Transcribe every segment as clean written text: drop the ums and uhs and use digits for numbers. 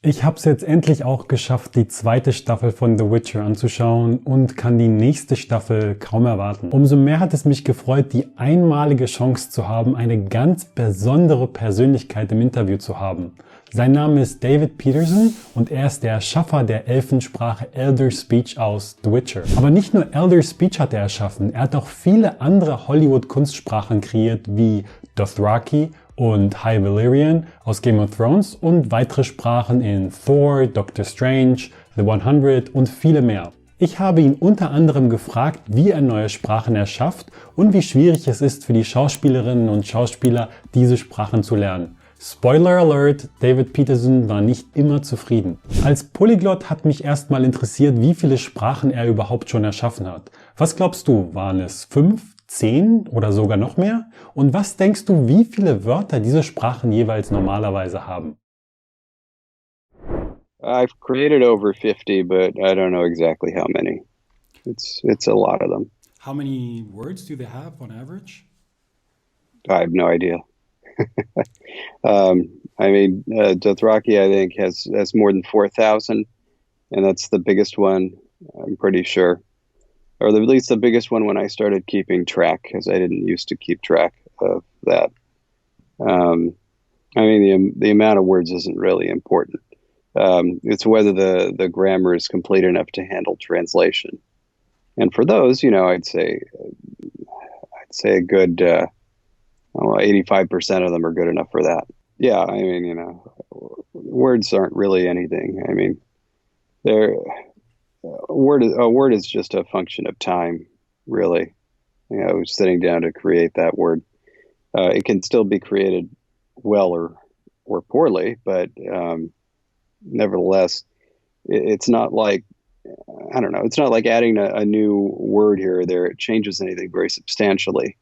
Ich habe es jetzt endlich auch geschafft, die zweite Staffel von The Witcher anzuschauen und kann die nächste Staffel kaum erwarten. Umso mehr hat es mich gefreut, die einmalige Chance zu haben, eine ganz besondere Persönlichkeit im Interview zu haben. Sein Name ist David Peterson und er ist der Erschaffer der Elfensprache Elder Speech aus The Witcher. Aber nicht nur Elder Speech hat er erschaffen, er hat auch viele andere Hollywood-Kunstsprachen kreiert wie DOTHRAKI und High Valyrian aus Game of Thrones und weitere Sprachen in Thor, Doctor Strange, The 100 und viele mehr. Ich habe ihn unter anderem gefragt, wie er neue Sprachen erschafft und wie schwierig es ist für die Schauspielerinnen und Schauspieler, diese Sprachen zu lernen. Spoiler Alert, David Peterson war nicht immer zufrieden. Als Polyglott hat mich erstmal interessiert, wie viele Sprachen er überhaupt schon erschaffen hat. Was glaubst du, waren es 5, 10 oder sogar noch mehr? Und was denkst du, wie viele Wörter diese Sprachen jeweils normalerweise haben? I've created over 50, but I don't know exactly how many. It's a lot of them. How many words do they have on average? I have no idea. Dothraki, I think, has more than 4,000, and that's the biggest one, I'm pretty sure. Or at least the biggest one when I started keeping track, because I didn't used to keep track of that. The amount of words isn't really important. It's whether the grammar is complete enough to handle translation. And for those, I'd say a good 85% of them are good enough for that. Yeah, words aren't really anything. A word is just a function of time, really. Sitting down to create that word. It can still be created well or poorly, but nevertheless, it's not like, I don't know, it's not like adding a new word here or there. It changes anything very substantially.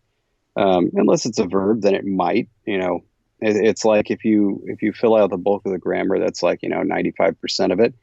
Unless it's a verb, then it might, it's like if you fill out the bulk of the grammar, that's like, 95% of it.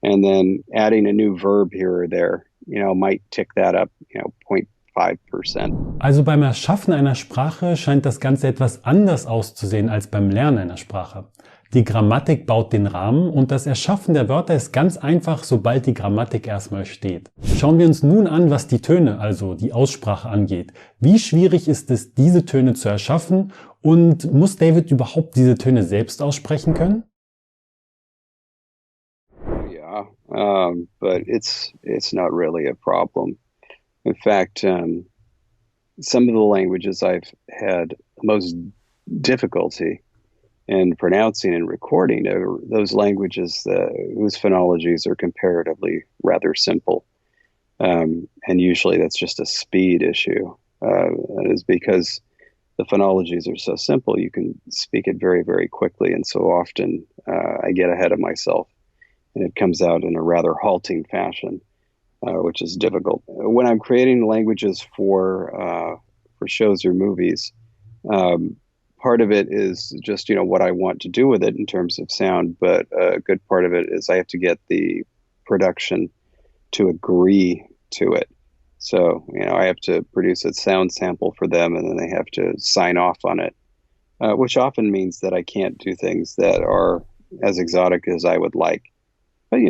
And then adding a new verb here or there, might tick that up, 0.5%. Also beim Erschaffen einer Sprache scheint das Ganze etwas anders auszusehen als beim Lernen einer Sprache. Die Grammatik baut den Rahmen und das Erschaffen der Wörter ist ganz einfach, sobald die Grammatik erstmal steht. Schauen wir uns nun an, was die Töne, also die Aussprache angeht. Wie schwierig ist es, diese Töne zu erschaffen und muss David überhaupt diese Töne selbst aussprechen können? Yeah, but it's not really a problem. In fact, some of the languages I've had most difficulty in pronouncing and recording are those languages whose phonologies are comparatively rather simple. And usually that's just a speed issue. That is because the phonologies are so simple, you can speak it very, very quickly. And so often I get ahead of myself and it comes out in a rather halting fashion, which is difficult. When I'm creating languages for shows or movies, part of it is just, what I want to do with it in terms of sound, but a good part of it is I have to get the production to agree to it. So, I have to produce a sound sample for them and then they have to sign off on it, which often means that I can't do things that are as exotic as I would like. But,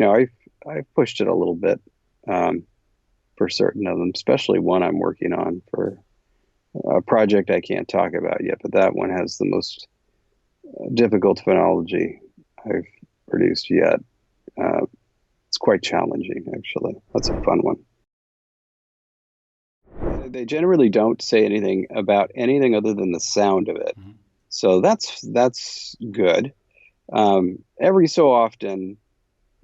I've pushed it a little bit for certain of them, especially one I'm working on for a project I can't talk about yet, but that one has the most difficult phonology I've produced yet. It's quite challenging, actually. That's a fun one. They generally don't say anything about anything other than the sound of it. Mm-hmm. So that's good. Every so often,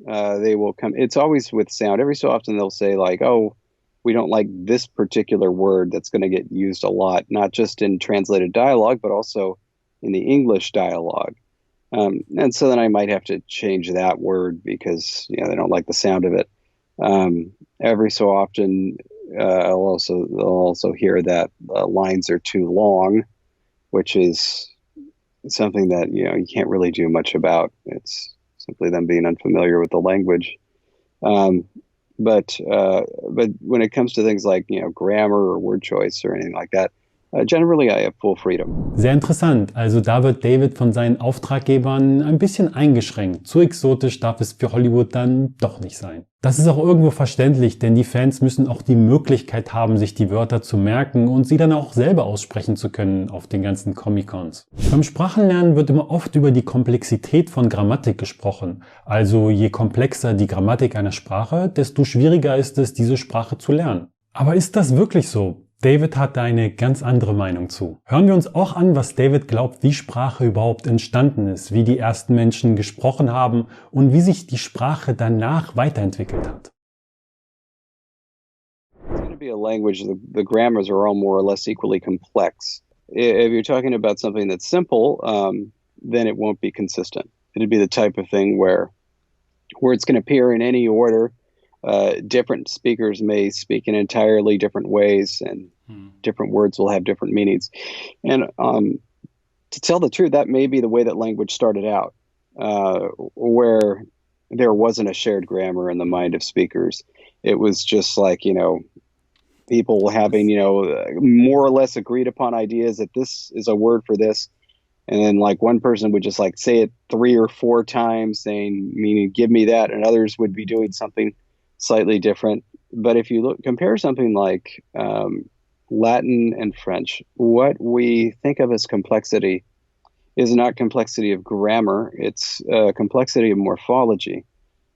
they will come. It's always with sound. Every so often they'll say like, "Oh, we don't like this particular word that's going to get used a lot, not just in translated dialogue, but also in the English dialogue." And so then I might have to change that word because they don't like the sound of it. Every so often, they'll also hear that lines are too long, which is something that you can't really do much about. It's simply them being unfamiliar with the language. But when it comes to things like grammar or word choice or anything like that, Generally, I have full freedom. Sehr interessant. Also da wird David von seinen Auftraggebern ein bisschen eingeschränkt. Zu exotisch darf es für Hollywood dann doch nicht sein. Das ist auch irgendwo verständlich, denn die Fans müssen auch die Möglichkeit haben, sich die Wörter zu merken und sie dann auch selber aussprechen zu können auf den ganzen Comic-Cons. Beim Sprachenlernen wird immer oft über die Komplexität von Grammatik gesprochen. Also je komplexer die Grammatik einer Sprache, desto schwieriger ist es, diese Sprache zu lernen. Aber ist das wirklich so? David hat da eine ganz andere Meinung zu. Hören wir uns auch an, was David glaubt, wie Sprache überhaupt entstanden ist, wie die ersten Menschen gesprochen haben und wie sich die Sprache danach weiterentwickelt hat. It's going to be a language, the grammars are all more or less equally complex. If you're talking about something that's simple, then it won't be consistent. It'd be the type of thing where words can appear in any order. Different speakers may speak in entirely different ways, and different words will have different meanings. And to tell the truth, that may be the way that language started out, where there wasn't a shared grammar in the mind of speakers. It was just like, people having, more or less agreed upon ideas that this is a word for this. And then like one person would just like say it 3 or 4 times saying, meaning, give me that. And others would be doing something slightly different. But if you compare something like Latin and French, what we think of as complexity is not complexity of grammar, it's complexity of morphology.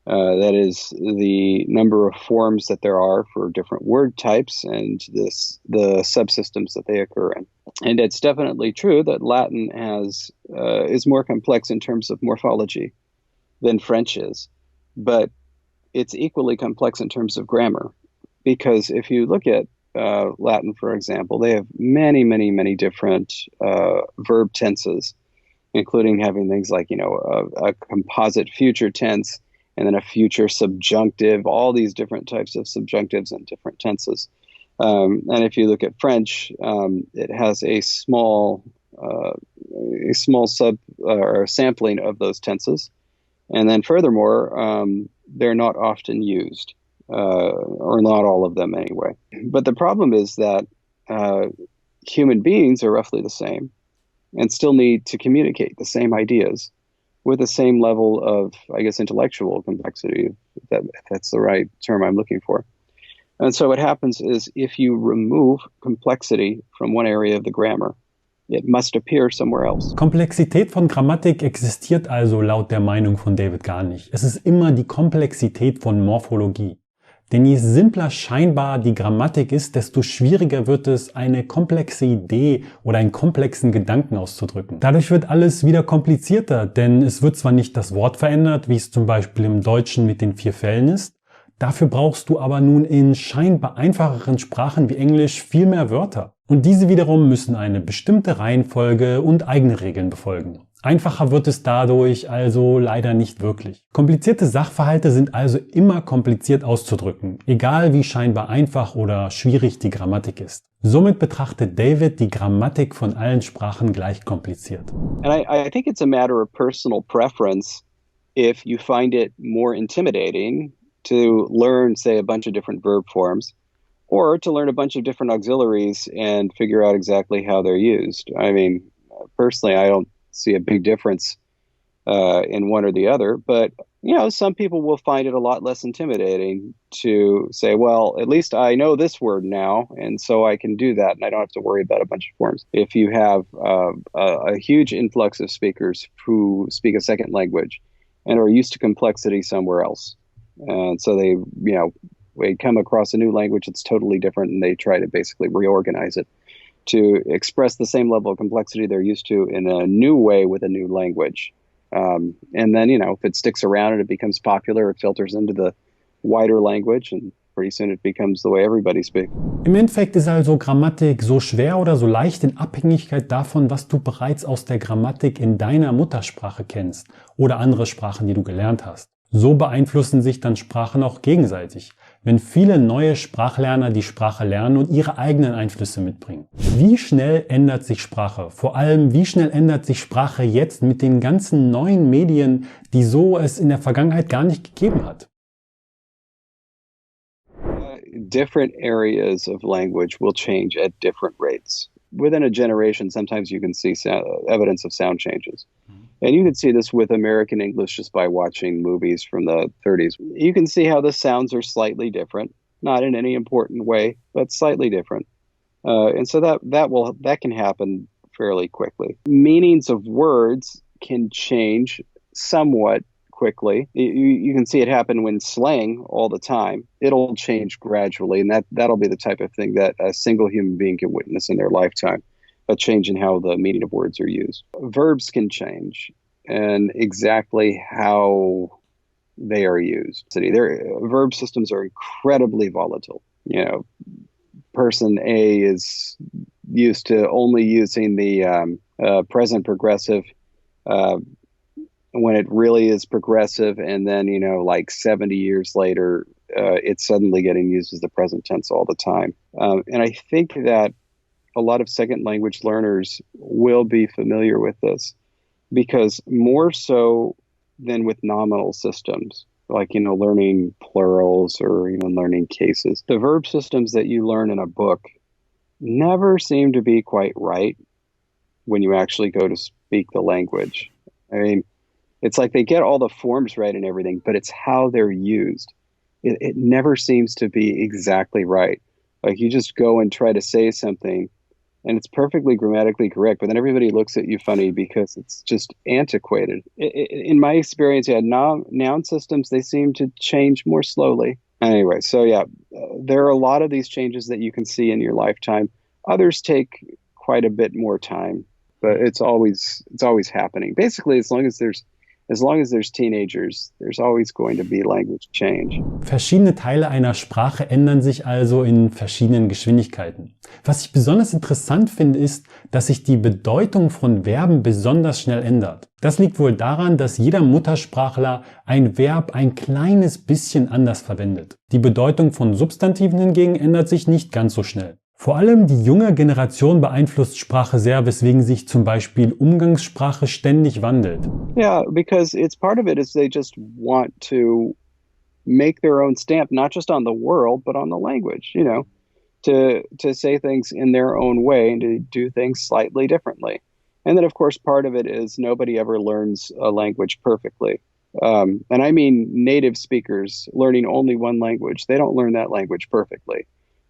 That is the number of forms that there are for different word types and the subsystems that they occur in. And it's definitely true that Latin is more complex in terms of morphology than French is. But it's equally complex in terms of grammar, because if you look at Latin, for example, they have many, many, many different verb tenses, including having things like, a composite future tense and then a future subjunctive, all these different types of subjunctives and different tenses. And if you look at French, it has a small sampling of those tenses. And then furthermore, they're not often used, or not all of them anyway. But the problem is that human beings are roughly the same and still need to communicate the same ideas with the same level of, I guess, intellectual complexity, if that's the right term I'm looking for. And so what happens is if you remove complexity from one area of the grammar, it must appear somewhere else. Komplexität von Grammatik existiert also laut der Meinung von David gar nicht. Es ist immer die Komplexität von Morphologie. Denn je simpler scheinbar die Grammatik ist, desto schwieriger wird es, eine komplexe Idee oder einen komplexen Gedanken auszudrücken. Dadurch wird alles wieder komplizierter, denn es wird zwar nicht das Wort verändert, wie es zum Beispiel im Deutschen mit den 4 Fällen ist, dafür brauchst du aber nun in scheinbar einfacheren Sprachen wie Englisch viel mehr Wörter. Und diese wiederum müssen eine bestimmte Reihenfolge und eigene Regeln befolgen. Einfacher wird es dadurch also leider nicht wirklich. Komplizierte Sachverhalte sind also immer kompliziert auszudrücken, egal wie scheinbar einfach oder schwierig die Grammatik ist. Somit betrachtet David die Grammatik von allen Sprachen gleich kompliziert. And I think it's a matter of personal preference if you find it more intimidating to learn, say, a bunch of different verb forms, or to learn a bunch of different auxiliaries and figure out exactly how they're used. I mean, personally, I don't see a big difference in one or the other, but some people will find it a lot less intimidating to say, well, at least I know this word now, and so I can do that, and I don't have to worry about a bunch of forms. If you have a huge influx of speakers who speak a second language and are used to complexity somewhere else, and so they come across a new language that's totally different, and they try to basically reorganize it to express the same level of complexity they're used to in a new way with a new language. And then, if it sticks around and it becomes popular, it filters into the wider language, and pretty soon it becomes the way everybody speaks. Im Endeffekt ist also Grammatik so schwer oder so leicht in Abhängigkeit davon, was du bereits aus der Grammatik in deiner Muttersprache kennst oder andere Sprachen, die du gelernt hast. So beeinflussen sich dann Sprachen auch gegenseitig, wenn viele neue Sprachlerner die Sprache lernen und ihre eigenen Einflüsse mitbringen. Wie schnell ändert sich Sprache? Vor allem, wie schnell ändert sich Sprache jetzt mit den ganzen neuen Medien, die so es in der Vergangenheit gar nicht gegeben hat? Different areas of language will change at different rates. within a generation, sometimes you can see evidence of sound changes. And you can see this with American English just by watching movies from the 30s. You can see how the sounds are slightly different, not in any important way, but slightly different. And so that can happen fairly quickly. Meanings of words can change somewhat quickly. You can see it happen when slang all the time. It'll change gradually, and that'll be the type of thing that a single human being can witness in their lifetime, a change in how the meaning of words are used. Verbs can change, and exactly how they are used. Their verb systems are incredibly volatile. You know, person A is used to only using the present progressive when it really is progressive, and then, you know, like 70 years later, it's suddenly getting used as the present tense all the time. And I think that a lot of second language learners will be familiar with this, because more so than with nominal systems, like, you know, learning plurals or even learning cases, the verb systems that you learn in a book never seem to be quite right when you actually go to speak the language. I mean, it's like they get all the forms right and everything, but it's how they're used. It never seems to be exactly right. Like, you just go and try to say something, and it's perfectly grammatically correct, but then everybody looks at you funny because it's just antiquated. In my experience, noun systems, they seem to change more slowly. Anyway, so yeah, there are a lot of these changes that you can see in your lifetime. Others take quite a bit more time, but it's always happening. Basically, as long as there's teenagers, there's always going to be language change. Verschiedene Teile einer Sprache ändern sich also in verschiedenen Geschwindigkeiten. Was ich besonders interessant finde, ist, dass sich die Bedeutung von Verben besonders schnell ändert. Das liegt wohl daran, dass jeder Muttersprachler ein Verb ein kleines bisschen anders verwendet. Die Bedeutung von Substantiven hingegen ändert sich nicht ganz so schnell. Vor allem die junge Generation beeinflusst Sprache sehr, weswegen sich zum Beispiel Umgangssprache ständig wandelt. Yeah, because it's part of it is they just want to make their own stamp, not just on the world, but on the language, you know, to say things in their own way and to do things slightly differently. And then, of course, part of it is nobody ever learns a language perfectly. And I mean native speakers learning only one language. They don't learn that language perfectly.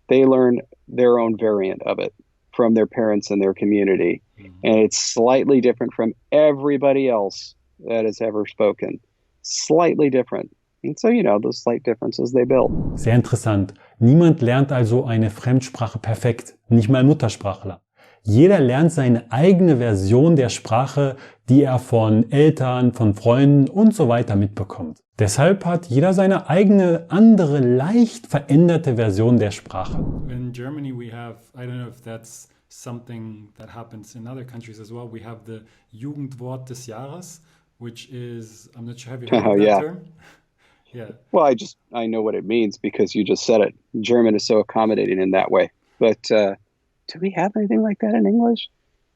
They learn their own variant of it from their parents and their community. And it's slightly different from everybody else that has ever spoken. Slightly different. And so, you know, those slight differences they build. Sehr interessant. Niemand lernt also eine Fremdsprache perfekt, nicht mal Muttersprachler. Jeder lernt seine eigene Version der Sprache, die er von Eltern, von Freunden und so weiter mitbekommt. Deshalb hat jeder seine eigene, andere, leicht veränderte Version der Sprache. In Germany we have, I don't know if that's something that happens in other countries as well, we have the Jugendwort des Jahres, which is, I'm not sure, have you heard of that term? Yeah. Well, I know what it means because you just said it. German is so accommodating in that way. But do we have anything like that in English?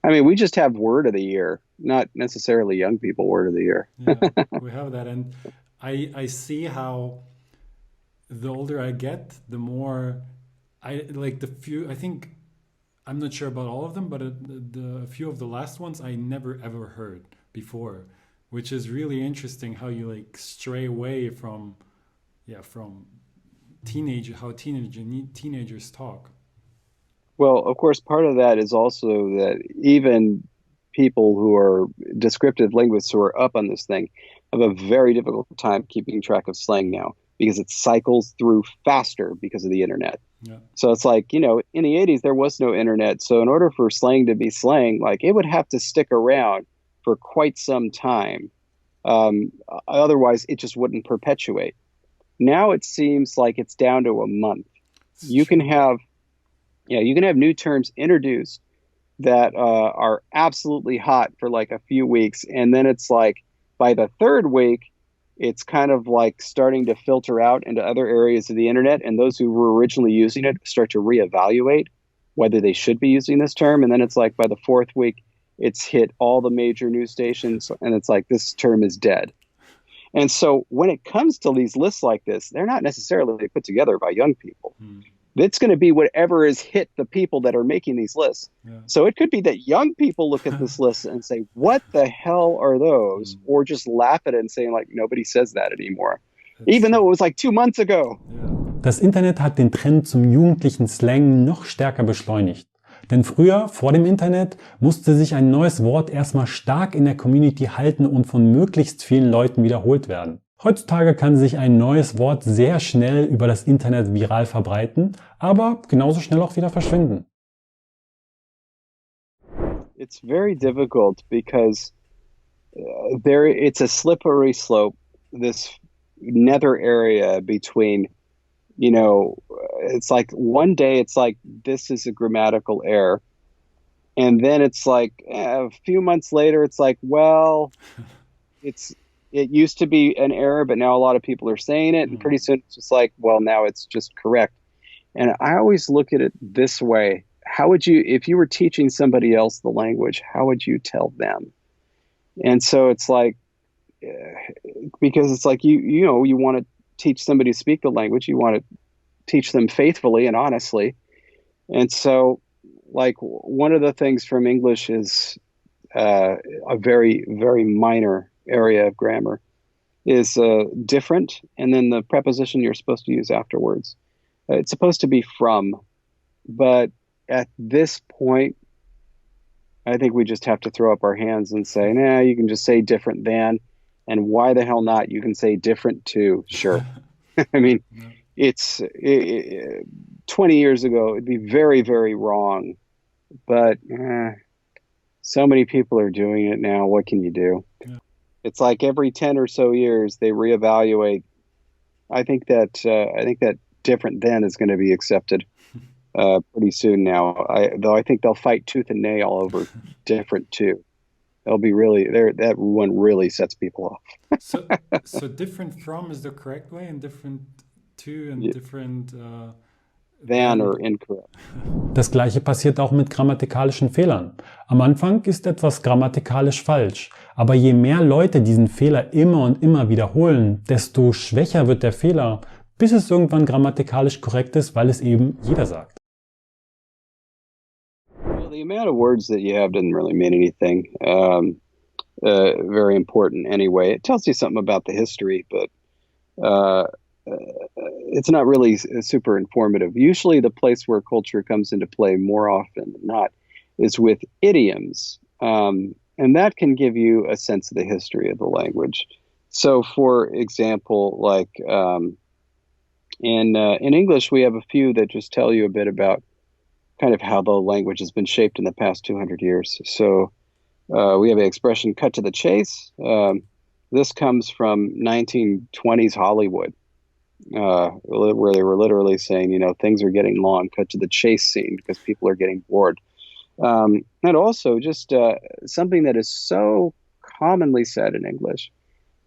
I mean, we just have word of the year, not necessarily young people word of the year. Yeah, we have that. And I see how the older I get, the more I like the few, I think, I'm not sure about all of them, but the few of the last ones I never ever heard before, which is really interesting how you like stray away from teenagers talk. Well, of course, part of that is also that even people who are descriptive linguists who are up on this thing have a very difficult time keeping track of slang now because it cycles through faster because of the internet. Yeah. So it's like, you know, in the 80s, there was no internet. So in order for slang to be slang, like it would have to stick around for quite some time. Otherwise, it just wouldn't perpetuate. Now it seems like it's down to a month. You can have new terms introduced that are absolutely hot for like a few weeks. And then it's like by the third week, it's kind of like starting to filter out into other areas of the internet. And those who were originally using it start to reevaluate whether they should be using this term. And then it's like by the fourth week, it's hit all the major news stations. And it's like, this term is dead. And so when it comes to these lists like this, they're not necessarily put together by young people. it's going to be whatever has hit the people that are making these lists. Yeah. So it could be that young people look at this list and say, what the hell are those? Or just laugh at it and say, like, nobody says that anymore. Even though it was like 2 months ago. Das Internet hat den Trend zum jugendlichen Slang noch stärker beschleunigt. Denn früher, vor dem Internet, musste sich ein neues Wort erstmal stark in der Community halten und von möglichst vielen Leuten wiederholt werden. Heutzutage kann sich ein neues Wort sehr schnell über das Internet viral verbreiten, aber genauso schnell auch wieder verschwinden. It's very difficult because it's a slippery slope, this nether area between, you know, it's like one day it's like, this is a grammatical error. And then it's like a few months later, it's like, well, it used to be an error, but now a lot of people are saying it. And pretty soon it's just like, well, now it's just correct. And I always look at it this way. How would you, if you were teaching somebody else the language, how would you tell them? And so it's like, because it's like, you know, you want to teach somebody to speak the language, you want to teach them faithfully and honestly. And so, like, one of the things from English is a very, very minor area of grammar is different, and then the preposition you're supposed to use afterwards. It's supposed to be from, but at this point, I think we just have to throw up our hands and say, nah, you can just say different than, and why the hell not? You can say different to, sure. I mean, it's 20 years ago, it'd be very, very wrong, but so many people are doing it now. What can you do? Yeah. It's like every 10 or so years, they reevaluate. I think that different than is going to be accepted pretty soon now. Though I think they'll fight tooth and nail over different too. They'll be really there. That one really sets people off. so different from is the correct way, and different to and different than or incorrect. Das gleiche passiert auch mit grammatikalischen Fehlern. Am Anfang ist etwas grammatikalisch falsch, aber je mehr Leute diesen Fehler immer und immer wiederholen, desto schwächer wird der Fehler, bis es irgendwann grammatikalisch korrekt ist, weil es eben jeder sagt. Well, the amount of words that you have doesn't really mean anything. Very important anyway. It tells you something about the history, but it's not really super informative. Usually the place where culture comes into play more often than not is with idioms. And that can give you a sense of the history of the language. So for example, like in English, we have a few that just tell you a bit about kind of how the language has been shaped in the past 200 years. So we have an expression, cut to the chase. This comes from 1920s Hollywood. Where they were literally saying, you know, things are getting long, cut to the chase scene because people are getting bored. And also just something that is so commonly said in English.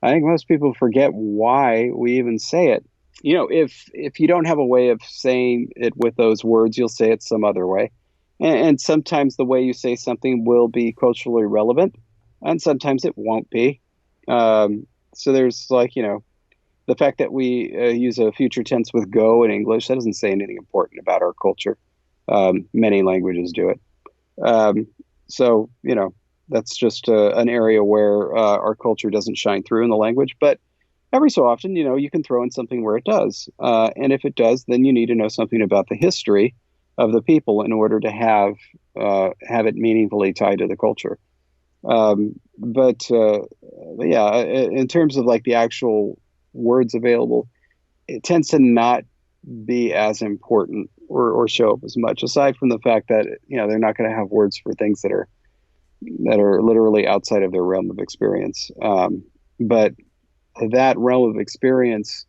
I think most people forget why we even say it. You know, if you don't have a way of saying it with those words, you'll say it some other way. And sometimes the way you say something will be culturally relevant, and sometimes it won't be. So there's like, you know, the fact that we use a future tense with go in English, that doesn't say anything important about our culture. Many languages do it. So, you know, that's just an area where our culture doesn't shine through in the language. But every so often, you know, you can throw in something where it does. And if it does, then you need to know something about the history of the people in order to have it meaningfully tied to the culture. But yeah, in terms of like the actual words available, it tends to not be as important or show up as much, aside from the fact that, you know, they're not going to have words for things that are literally outside of their realm of experience. But that realm of experience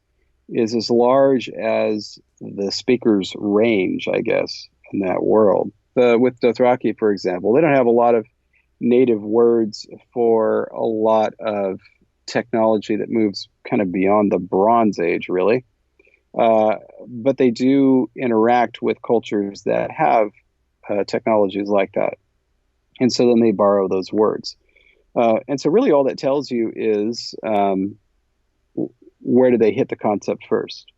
is as large as the speaker's range, I guess, in that world. With DOTHRAKI, for example, they don't have a lot of native words for a lot of technology that moves kind of beyond the Bronze Age, really. But they do interact with cultures that have technologies like that. And so then they borrow those words. And so really all that tells you is where do they hit the concept first?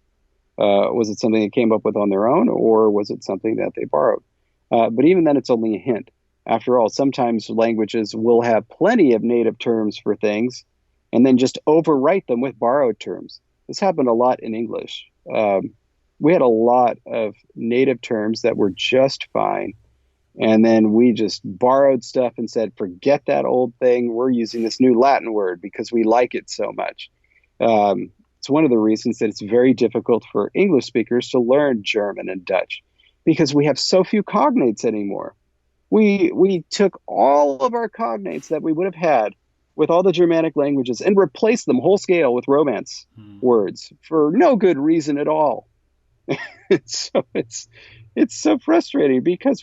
Was it something they came up with on their own, or was it something that they borrowed? But even then, it's only a hint. After all, sometimes languages will have plenty of native terms for things and then just overwrite them with borrowed terms. This happened a lot in English. We had a lot of native terms that were just fine. And then we just borrowed stuff and said, forget that old thing. We're using this new Latin word because we like it so much. It's one of the reasons that it's very difficult for English speakers to learn German and Dutch, because we have so few cognates anymore. We took all of our cognates that we would have had with all the Germanic languages and replaced them whole scale with Romance words for no good reason at all. So it's so frustrating, because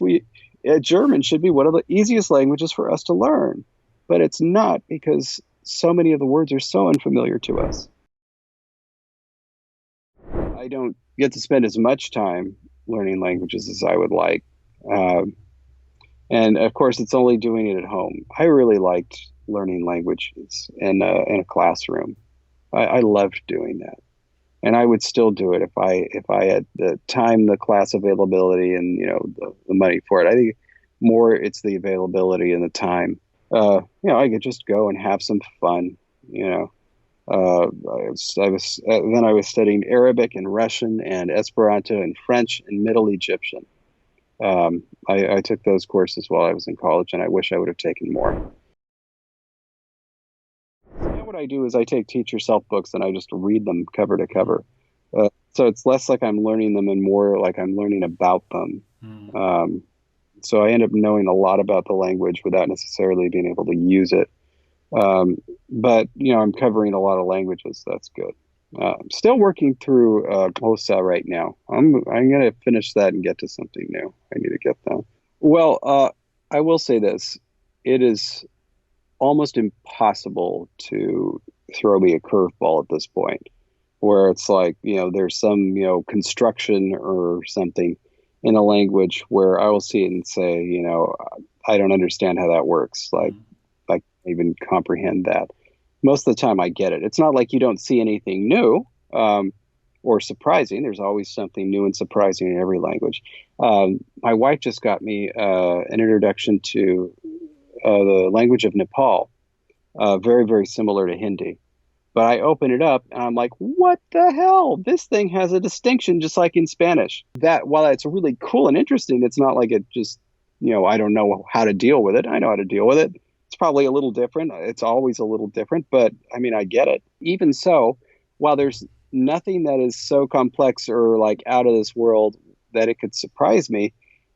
German should be one of the easiest languages for us to learn, but it's not, because so many of the words are so unfamiliar to us. I don't get to spend as much time learning languages as I would like. And of course, it's only doing it at home. I really liked learning languages in a classroom. I loved doing that. And I would still do it if I had the time, the class availability, and the money for it. I think more it's the availability and the time. I could just go and have some fun. I was studying Arabic and Russian and Esperanto and French and Middle Egyptian. I took those courses while I was in college, and I wish I would have taken more. Now what I do is I take teacher self-books and I just read them cover to cover. So it's less like I'm learning them and more like I'm learning about them. So I end up knowing a lot about the language without necessarily being able to use it. But I'm covering a lot of languages. That's good. I'm still working through komplexer right now. I'm going to finish that and get to something new. I need to get that. Well, I will say this. It is almost impossible to throw me a curveball at this point, where it's like, there's some, construction or something in a language where I will see it and say, I don't understand how that works. Like, I can't even comprehend that. Most of the time I get it. It's not like you don't see anything new or surprising. There's always something new and surprising in every language. My wife just got me an introduction to the language of Nepal, very, very similar to Hindi. But I open it up and I'm like, what the hell? This thing has a distinction just like in Spanish. That, while it's really cool and interesting, it's not like it just, I don't know how to deal with it. I know how to deal with it. It's probably a little different. It's always a little different, but I mean, I get it. Even so, while there's nothing that is so complex or like out of this world that it could surprise me,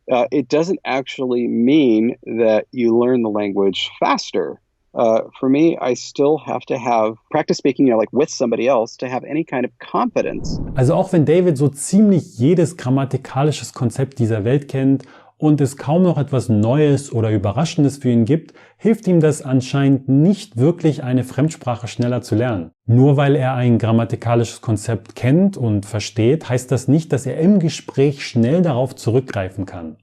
it doesn't actually mean that you learn the language faster. For me, I still have to have practice speaking, like with somebody else to have any kind of confidence. Also auch wenn David so ziemlich jedes grammatikalisches Konzept dieser Welt kennt und es kaum noch etwas Neues oder Überraschendes für ihn gibt, hilft ihm das anscheinend nicht wirklich, eine Fremdsprache schneller zu lernen. Nur weil er ein grammatikalisches Konzept kennt und versteht, heißt das nicht, dass er im Gespräch schnell darauf zurückgreifen kann.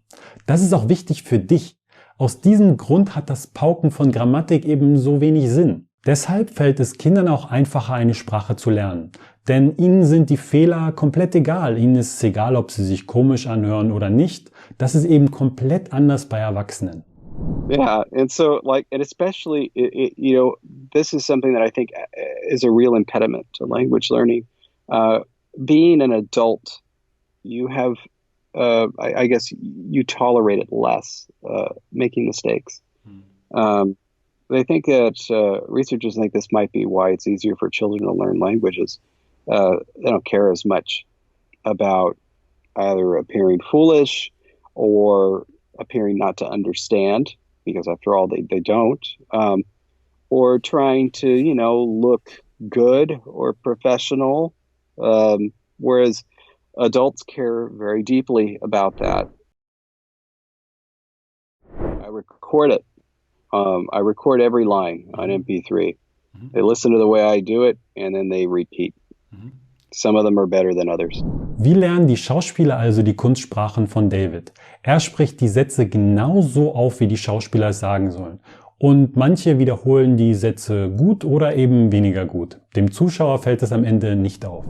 Das ist auch wichtig für dich. Aus diesem Grund hat das Pauken von Grammatik eben so wenig Sinn. Deshalb fällt es Kindern auch einfacher, eine Sprache zu lernen. Denn ihnen sind die Fehler komplett egal. Ihnen ist es egal, ob sie sich komisch anhören oder nicht. Das ist eben komplett anders bei Erwachsenen. Yeah, and so and especially, this is something that I think is a real impediment to language learning. Being an adult, you have I guess you tolerate it less, making mistakes. I think that researchers think this might be why it's easier for children to learn languages. They don't care as much about either appearing foolish or appearing not to understand, because after all, they don't, or trying to, look good or professional, whereas adults care very deeply about that. I record it. I record every line on MP3. They listen to the way I do it, and then they repeat. Some of them are better than others. Wie lernen die Schauspieler also die Kunstsprachen von David? Er spricht die Sätze genauso auf, wie die Schauspieler es sagen sollen. Und manche wiederholen die Sätze gut oder eben weniger gut. Dem Zuschauer fällt es am Ende nicht auf.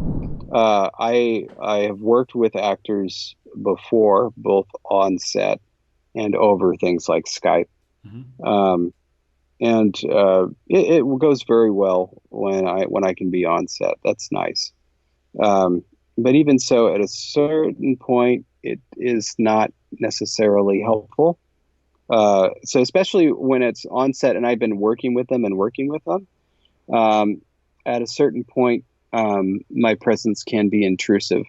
I have worked with actors before, both on set and over things like Skype. It goes very well when I can be on set. That's nice. But even so, at a certain point, it is not necessarily helpful. So especially when it's on set and I've been working with them, at a certain point, my presence can be intrusive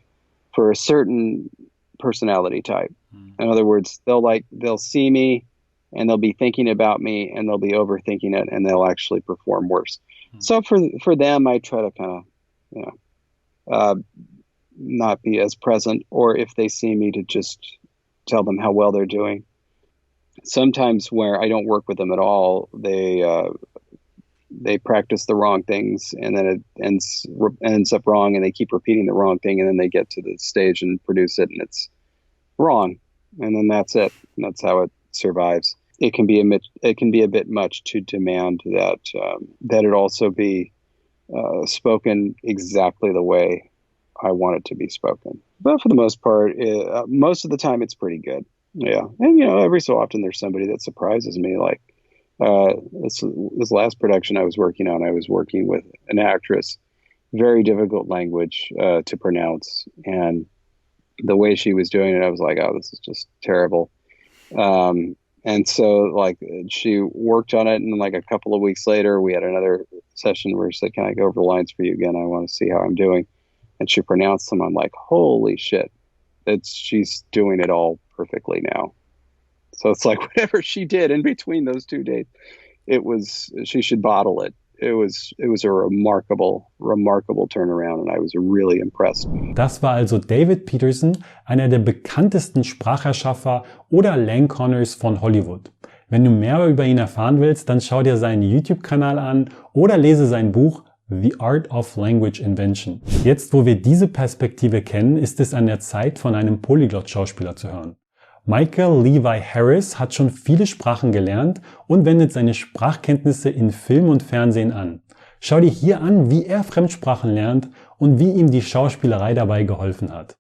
for a certain personality type. In other words, they'll see me and they'll be thinking about me and they'll be overthinking it and they'll actually perform worse. So for them, I try to kind of, not be as present, or if they see me, to just tell them how well they're doing. Sometimes where I don't work with them at all, they practice the wrong things and then it ends up wrong and they keep repeating the wrong thing and then they get to the stage and produce it and it's wrong. And then that's it. And that's how it survives. It can be a bit much to demand that it also be spoken exactly the way I want it to be spoken. But for the most part, most of the time it's pretty good. Yeah. And, every so often there's somebody that surprises me. Like this last production I was working on, I was working with an actress, very difficult language to pronounce. And the way she was doing it, I was like, oh, this is just terrible. And so she worked on it, and like a couple of weeks later, we had another session where she said, can I go over the lines for you again? I want to see how I'm doing. And she pronounced them. I'm like, holy shit. She's doing it all perfectly now. So it's like whatever she did in between those 2 dates, she should bottle it. It was a remarkable turnaround, and I was really impressed. Das war also David Peterson, einer der bekanntesten Spracherschaffer oder Langconners von Hollywood. Wenn du mehr über ihn erfahren willst, dann schau dir seinen YouTube-Kanal an oder lese sein Buch The Art of Language Invention. Jetzt, wo wir diese Perspektive kennen, ist es an der Zeit, von einem Polyglot-Schauspieler zu hören. Michael Levi Harris hat schon viele Sprachen gelernt und wendet seine Sprachkenntnisse in Film und Fernsehen an. Schau dir hier an, wie er Fremdsprachen lernt und wie ihm die Schauspielerei dabei geholfen hat.